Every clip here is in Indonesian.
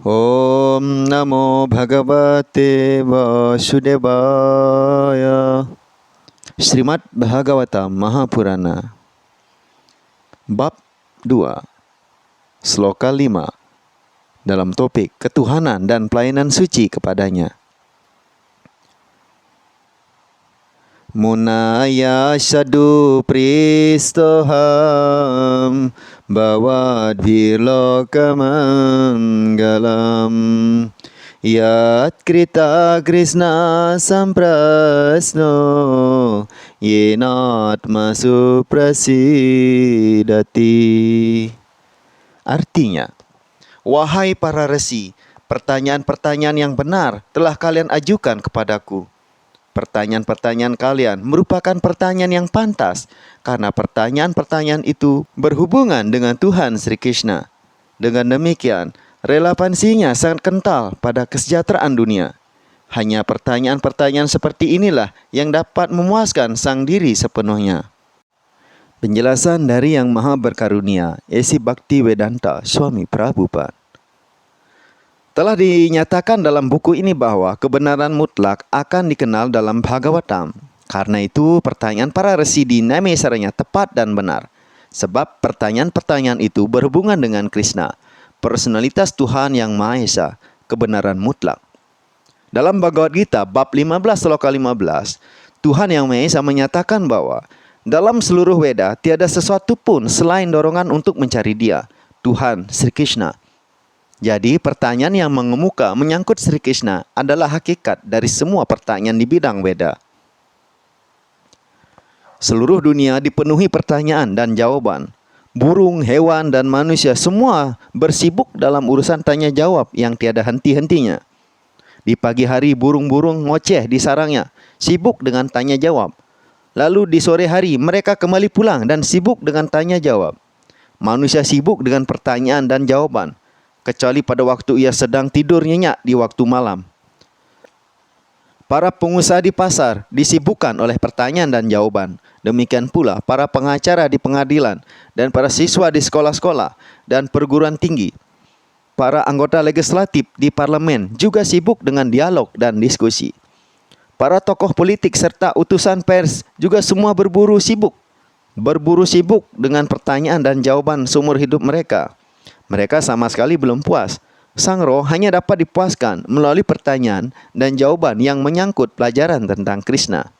Om Namo Bhagavate Vasudevaya. Srimad Bhagavatam Mahapurana Bab 2 Sloka 5 dalam topik ketuhanan dan pelayanan suci kepadanya. Munaya Shadu Pristoham Bhavadvirlokamanggalam Yat Krita Krishna Samprasno Yenatmasu Prasidati. Artinya, wahai para resi, pertanyaan-pertanyaan yang benar telah kalian ajukan kepadaku. Pertanyaan-pertanyaan kalian merupakan pertanyaan yang pantas karena pertanyaan-pertanyaan itu berhubungan dengan Tuhan Sri Krishna. Dengan demikian, relevansinya sangat kental pada kesejahteraan dunia. Hanya pertanyaan-pertanyaan seperti inilah yang dapat memuaskan sang diri sepenuhnya. Penjelasan dari Yang Maha Berkarunia, Esi Bhaktivedanta Swami Prabhupada. Telah dinyatakan dalam buku ini bahwa kebenaran mutlak akan dikenal dalam Bhagavatam. Karena itu, pertanyaan para resi di Naimisaranya tepat dan benar. Sebab pertanyaan-pertanyaan itu berhubungan dengan Krishna, personalitas Tuhan yang Maha Esa, kebenaran mutlak. Dalam Bhagavad Gita, bab 15 sloka 15, Tuhan yang Maha Esa menyatakan bahwa dalam seluruh Weda tiada sesuatu pun selain dorongan untuk mencari Dia, Tuhan Sri Krishna. Jadi pertanyaan yang mengemuka menyangkut Sri Krishna adalah hakikat dari semua pertanyaan di bidang Weda. Seluruh dunia dipenuhi pertanyaan dan jawaban. Burung, hewan, dan manusia semua bersibuk dalam urusan tanya jawab yang tiada henti-hentinya. Di pagi hari burung-burung ngoceh di sarangnya, sibuk dengan tanya jawab. Lalu di sore hari mereka kembali pulang dan sibuk dengan tanya jawab. Manusia sibuk dengan pertanyaan dan jawaban, kecuali pada waktu ia sedang tidur nyenyak di waktu malam. Para pengusaha di pasar disibukkan oleh pertanyaan dan jawaban. Demikian pula para pengacara di pengadilan dan para siswa di sekolah-sekolah dan perguruan tinggi. Para anggota legislatif di parlemen juga sibuk dengan dialog dan diskusi. Para tokoh politik serta utusan pers juga semua berburu sibuk dengan pertanyaan dan jawaban seumur hidup mereka. Mereka sama sekali belum puas. Sang roh hanya dapat dipuaskan melalui pertanyaan dan jawaban yang menyangkut pelajaran tentang Krishna.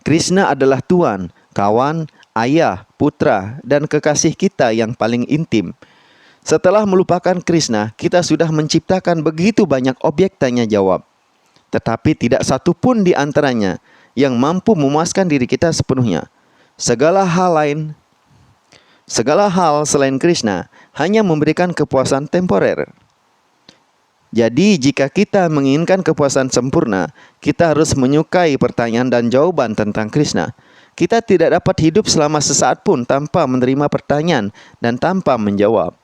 Krishna adalah Tuan, kawan, ayah, putra, dan kekasih kita yang paling intim. Setelah melupakan Krishna, kita sudah menciptakan begitu banyak objek tanya jawab. Tetapi tidak satu pun di antaranya yang mampu memuaskan diri kita sepenuhnya. Segala hal selain Krishna hanya memberikan kepuasan temporer. Jadi jika kita menginginkan kepuasan sempurna, kita harus menyukai pertanyaan dan jawaban tentang Krishna. Kita tidak dapat hidup selama sesaat pun tanpa menerima pertanyaan dan tanpa menjawab.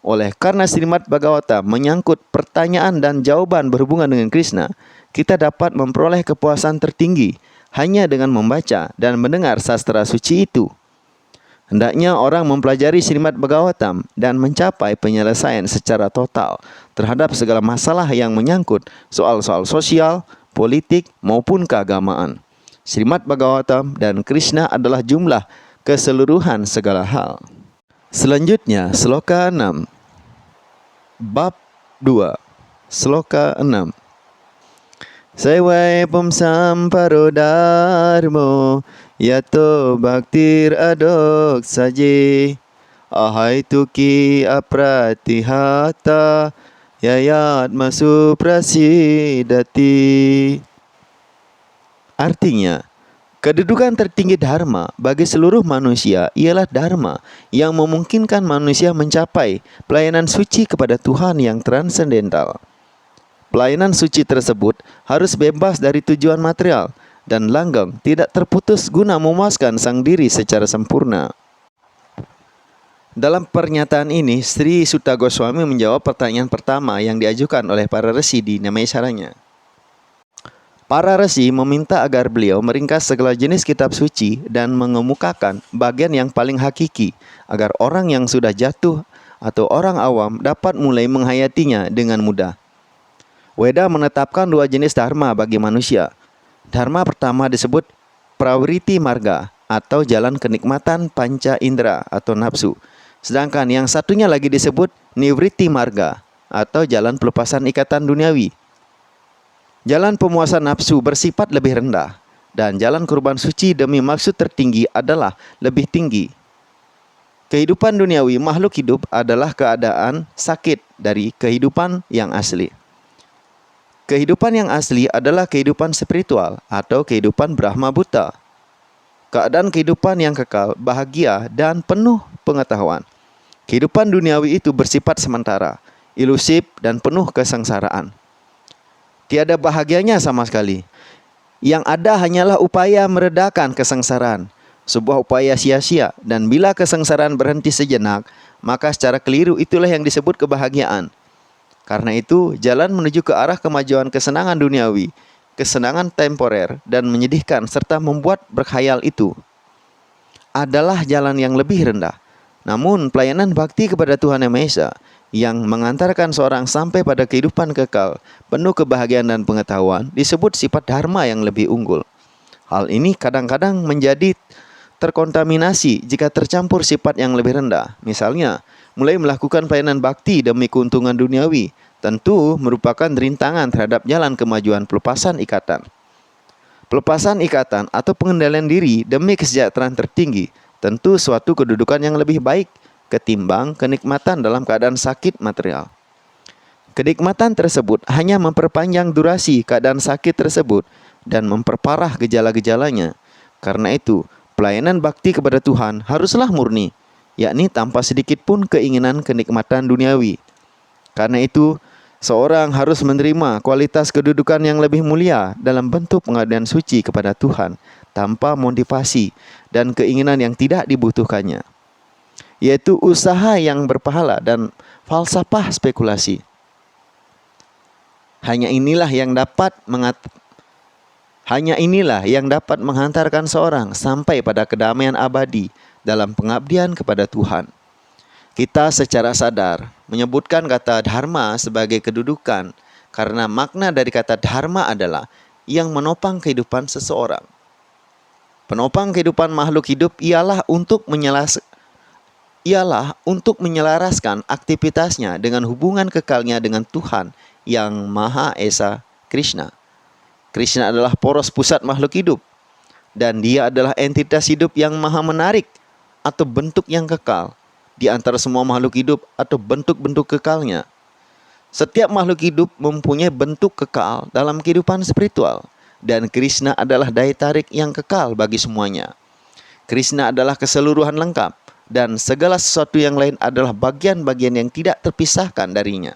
Oleh karena Srimad Bhagavatam menyangkut pertanyaan dan jawaban berhubungan dengan Krishna, kita dapat memperoleh kepuasan tertinggi hanya dengan membaca dan mendengar sastra suci itu. Hendaknya orang mempelajari Srimad Bhagavatam dan mencapai penyelesaian secara total terhadap segala masalah yang menyangkut soal-soal sosial, politik, maupun keagamaan. Srimad Bhagavatam dan Krishna adalah jumlah keseluruhan segala hal. Selanjutnya, sloka 6. Bab 2, sloka 6. Sewai pumsam parodharmo yato bhaktir adok saji ahai tuki apratihata yayat masu prasidati. Artinya, kedudukan tertinggi dharma bagi seluruh manusia ialah dharma yang memungkinkan manusia mencapai pelayanan suci kepada Tuhan yang transendental. Pelayanan suci tersebut harus bebas dari tujuan material dan langgeng, tidak terputus guna memuaskan sang diri secara sempurna. Dalam pernyataan ini, Sri Sutta Goswami menjawab pertanyaan pertama yang diajukan oleh para resi di Naimisaranya. Para resi meminta agar beliau meringkas segala jenis kitab suci dan mengemukakan bagian yang paling hakiki agar orang yang sudah jatuh atau orang awam dapat mulai menghayatinya dengan mudah. Weda menetapkan dua jenis dharma bagi manusia. Dharma pertama disebut pravriti marga atau jalan kenikmatan panca indera atau nafsu. Sedangkan yang satunya lagi disebut nivriti marga atau jalan pelepasan ikatan duniawi. Jalan pemuasan nafsu bersifat lebih rendah dan jalan kurban suci demi maksud tertinggi adalah lebih tinggi. Kehidupan duniawi makhluk hidup adalah keadaan sakit dari kehidupan yang asli. Kehidupan yang asli adalah kehidupan spiritual atau kehidupan Brahma Buddha. Keadaan kehidupan yang kekal, bahagia, dan penuh pengetahuan. Kehidupan duniawi itu bersifat sementara, ilusif, dan penuh kesengsaraan. Tiada bahagianya sama sekali. Yang ada hanyalah upaya meredakan kesengsaraan, sebuah upaya sia-sia, dan bila kesengsaraan berhenti sejenak, maka secara keliru itulah yang disebut kebahagiaan. Karena itu, jalan menuju ke arah kemajuan kesenangan duniawi, kesenangan temporer, dan menyedihkan serta membuat berkhayal itu adalah jalan yang lebih rendah. Namun, pelayanan bakti kepada Tuhan Yang Maha Esa yang mengantarkan seorang sampai pada kehidupan kekal, penuh kebahagiaan dan pengetahuan, disebut sifat dharma yang lebih unggul. Hal ini kadang-kadang menjadi terkontaminasi jika tercampur sifat yang lebih rendah. Misalnya, mulai melakukan pelayanan bakti demi keuntungan duniawi, tentu merupakan rintangan terhadap jalan kemajuan pelepasan ikatan. Pelepasan ikatan atau pengendalian diri demi kesejahteraan tertinggi, tentu suatu kedudukan yang lebih baik ketimbang kenikmatan dalam keadaan sakit material. Kenikmatan tersebut hanya memperpanjang durasi keadaan sakit tersebut dan memperparah gejala-gejalanya. Karena itu, pelayanan bakti kepada Tuhan haruslah murni, yakni tanpa sedikit pun keinginan kenikmatan duniawi. Karena itu, seorang harus menerima kualitas kedudukan yang lebih mulia dalam bentuk pengabdian suci kepada Tuhan tanpa motivasi dan keinginan yang tidak dibutuhkannya, yaitu usaha yang berpahala dan falsafah spekulasi. Hanya inilah yang dapat menghantarkan seorang sampai pada kedamaian abadi dalam pengabdian kepada Tuhan. Kita secara sadar menyebutkan kata dharma sebagai kedudukan karena makna dari kata dharma adalah yang menopang kehidupan seseorang. Penopang kehidupan makhluk hidup ialah untuk menyelaraskan aktivitasnya dengan hubungan kekalnya dengan Tuhan Yang Maha Esa Krishna. Krishna adalah poros pusat makhluk hidup, dan dia adalah entitas hidup yang maha menarik atau bentuk yang kekal di antara semua makhluk hidup atau bentuk-bentuk kekalnya. Setiap makhluk hidup mempunyai bentuk kekal dalam kehidupan spiritual, dan Krishna adalah daya tarik yang kekal bagi semuanya. Krishna adalah keseluruhan lengkap, dan segala sesuatu yang lain adalah bagian-bagian yang tidak terpisahkan darinya.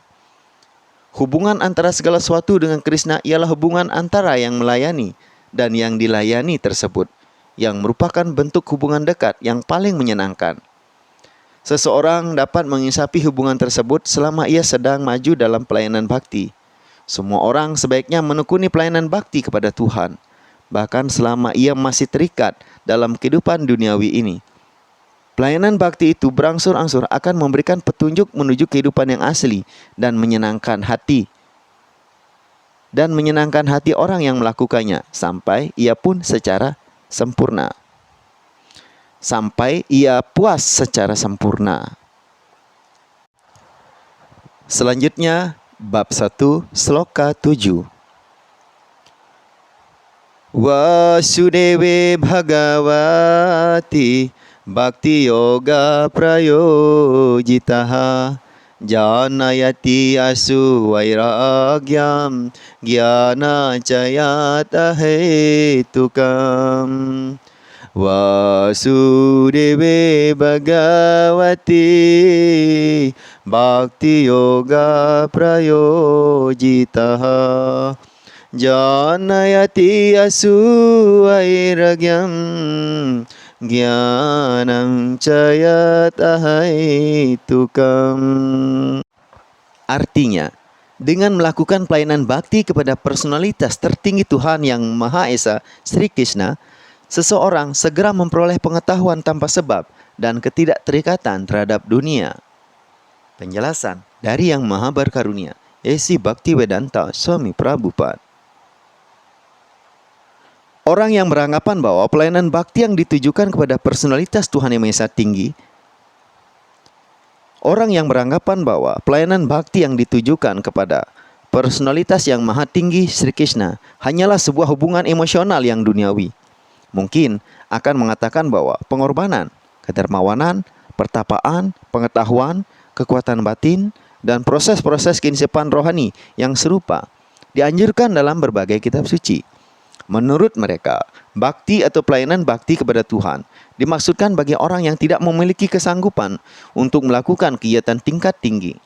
Hubungan antara segala sesuatu dengan Krishna ialah hubungan antara yang melayani dan yang dilayani tersebut, yang merupakan bentuk hubungan dekat yang paling menyenangkan. Seseorang dapat mengisapi hubungan tersebut selama ia sedang maju dalam pelayanan bakti. Semua orang sebaiknya menekuni pelayanan bakti kepada Tuhan, bahkan selama ia masih terikat dalam kehidupan duniawi ini. Pelayanan bakti itu berangsur-angsur akan memberikan petunjuk menuju kehidupan yang asli dan menyenangkan hati orang yang melakukannya sampai ia puas secara sempurna. Selanjutnya, bab 1, sloka 7. Vasudeve Bhagavati Bhakti Yoga Prayojitaha Janayati Asu Vairagyam Gyana Chayata Hetukam. Vasudeve Bhagavati Bhakti Yoga Prayojitaha Janayati Asu Vairagyam Gyanam Cayatahaitukam. Artinya, dengan melakukan pelayanan bakti kepada personalitas tertinggi Tuhan Yang Maha Esa Sri Krishna, seseorang segera memperoleh pengetahuan tanpa sebab dan ketidakterikatan terhadap dunia. Penjelasan dari Yang Maha Berkarunia, A.C. Bhaktivedanta Swami Prabhupada. Orang yang beranggapan bahwa pelayanan bakti yang ditujukan kepada personalitas Tuhan Yang Maha Esa Tinggi, orang yang beranggapan bahwa pelayanan bakti yang ditujukan kepada personalitas yang maha tinggi Sri Krishna hanyalah sebuah hubungan emosional yang duniawi, mungkin akan mengatakan bahwa pengorbanan, kedermawanan, pertapaan, pengetahuan, kekuatan batin, dan proses-proses keinsipan rohani yang serupa dianjurkan dalam berbagai kitab suci. Menurut mereka, bakti atau pelayanan bakti kepada Tuhan dimaksudkan bagi orang yang tidak memiliki kesanggupan untuk melakukan kegiatan tingkat tinggi.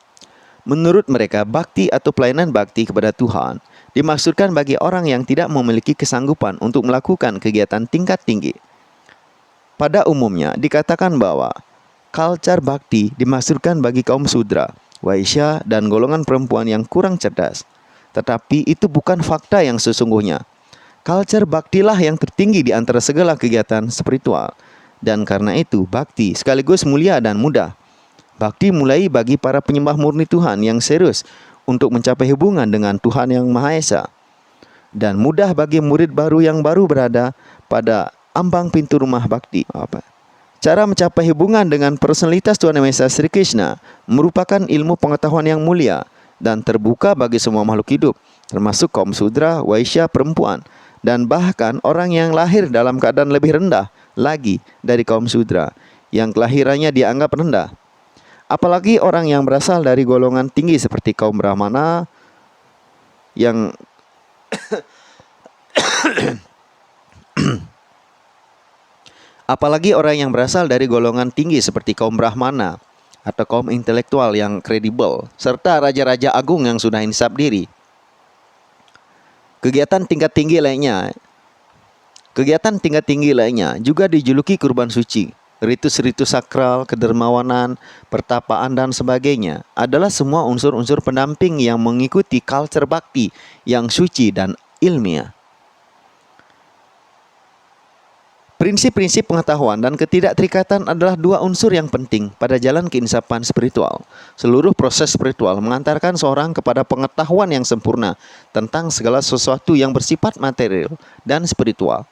Menurut mereka, bakti atau pelayanan bakti kepada Tuhan dimaksudkan bagi orang yang tidak memiliki kesanggupan untuk melakukan kegiatan tingkat tinggi. Pada umumnya dikatakan bahwa culture bakti dimaksudkan bagi kaum sudra, waisya, dan golongan perempuan yang kurang cerdas. Tetapi itu bukan fakta yang sesungguhnya. Culture baktilah yang tertinggi di antara segala kegiatan spiritual. Dan karena itu, bakti sekaligus mulia dan mudah. Bakti mulai bagi para penyembah murni Tuhan yang serius untuk mencapai hubungan dengan Tuhan Yang Maha Esa. Dan mudah bagi murid baru yang baru berada pada ambang pintu rumah bakti. Cara mencapai hubungan dengan personalitas Tuhan Yang Maha Esa Sri Krishna merupakan ilmu pengetahuan yang mulia dan terbuka bagi semua makhluk hidup, termasuk kaum sudra, waisya, perempuan, dan bahkan orang yang lahir dalam keadaan lebih rendah lagi dari kaum sudra, yang kelahirannya dianggap rendah. Apalagi orang yang berasal dari golongan tinggi seperti kaum Brahmana yang apalagi orang yang berasal dari golongan tinggi seperti kaum Brahmana atau kaum intelektual yang kredibel, serta raja-raja agung yang sudah insaf diri. Kegiatan tingkat tinggi lainnya juga dijuluki kurban suci. Ritus-ritus sakral, kedermawanan, pertapaan, dan sebagainya adalah semua unsur-unsur pendamping yang mengikuti culture bakti yang suci dan ilmiah. Prinsip-prinsip pengetahuan dan ketidakterikatan adalah dua unsur yang penting pada jalan keinsapan spiritual. Seluruh proses spiritual mengantarkan seorang kepada pengetahuan yang sempurna tentang segala sesuatu yang bersifat material dan spiritual.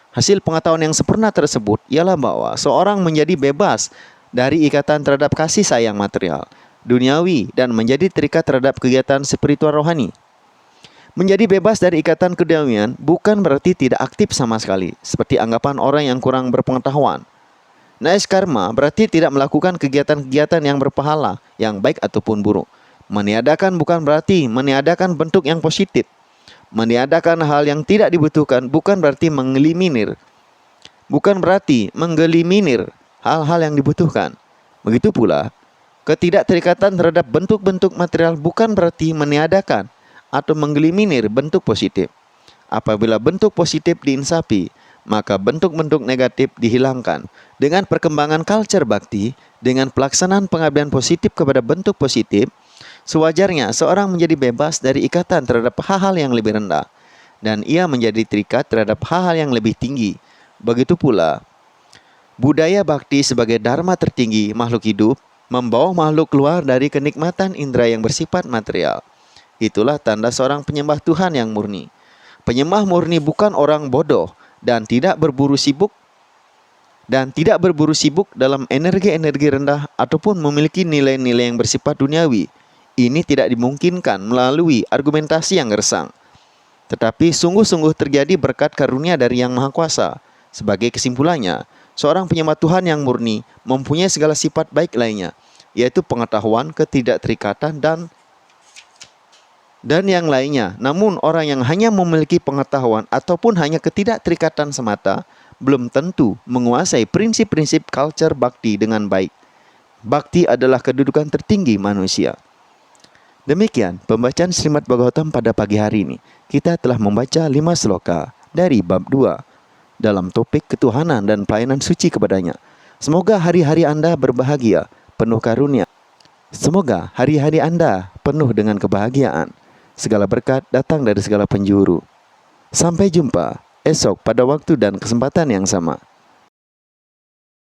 Hasil pengetahuan yang sempurna tersebut ialah bahwa seorang menjadi bebas dari ikatan terhadap kasih sayang material, duniawi, dan menjadi terikat terhadap kegiatan spiritual rohani. Menjadi bebas dari ikatan keduniawian bukan berarti tidak aktif sama sekali, seperti anggapan orang yang kurang berpengetahuan. Naes karma berarti tidak melakukan kegiatan-kegiatan yang berpahala, yang baik ataupun buruk. Meniadakan bukan berarti meniadakan bentuk yang positif. Meniadakan hal yang tidak dibutuhkan bukan berarti mengeliminir. Bukan berarti menggeliminir hal-hal yang dibutuhkan. Begitu pula, ketidakterikatan terhadap bentuk-bentuk material bukan berarti meniadakan atau menggeliminir bentuk positif. Apabila bentuk positif diinsapi, maka bentuk-bentuk negatif dihilangkan. Dengan perkembangan culture bakti, dengan pelaksanaan pengabdian positif kepada bentuk positif, sewajarnya seorang menjadi bebas dari ikatan terhadap hal-hal yang lebih rendah, dan ia menjadi terikat terhadap hal-hal yang lebih tinggi. Begitu pula, budaya bakti sebagai dharma tertinggi makhluk hidup membawa makhluk keluar dari kenikmatan indera yang bersifat material. Itulah tanda seorang penyembah Tuhan yang murni. Penyembah murni bukan orang bodoh dan tidak berburu sibuk dalam energi-energi rendah ataupun memiliki nilai-nilai yang bersifat duniawi. Ini tidak dimungkinkan melalui argumentasi yang gersang, tetapi sungguh-sungguh terjadi berkat karunia dari Yang Maha Kuasa. Sebagai kesimpulannya, seorang penyembah Tuhan yang murni mempunyai segala sifat baik lainnya, yaitu pengetahuan, ketidakterikatan, dan yang lainnya. Namun orang yang hanya memiliki pengetahuan ataupun hanya ketidakterikatan semata belum tentu menguasai prinsip-prinsip culture bakti dengan baik. Bakti adalah kedudukan tertinggi manusia. Demikian pembacaan Srimad Bhagavatam pada pagi hari ini. Kita telah membaca 5 sloka dari bab 2 dalam topik ketuhanan dan pelayanan suci kepadanya. Semoga hari-hari Anda berbahagia, penuh karunia. Semoga hari-hari Anda penuh dengan kebahagiaan. Segala berkat datang dari segala penjuru. Sampai jumpa esok pada waktu dan kesempatan yang sama.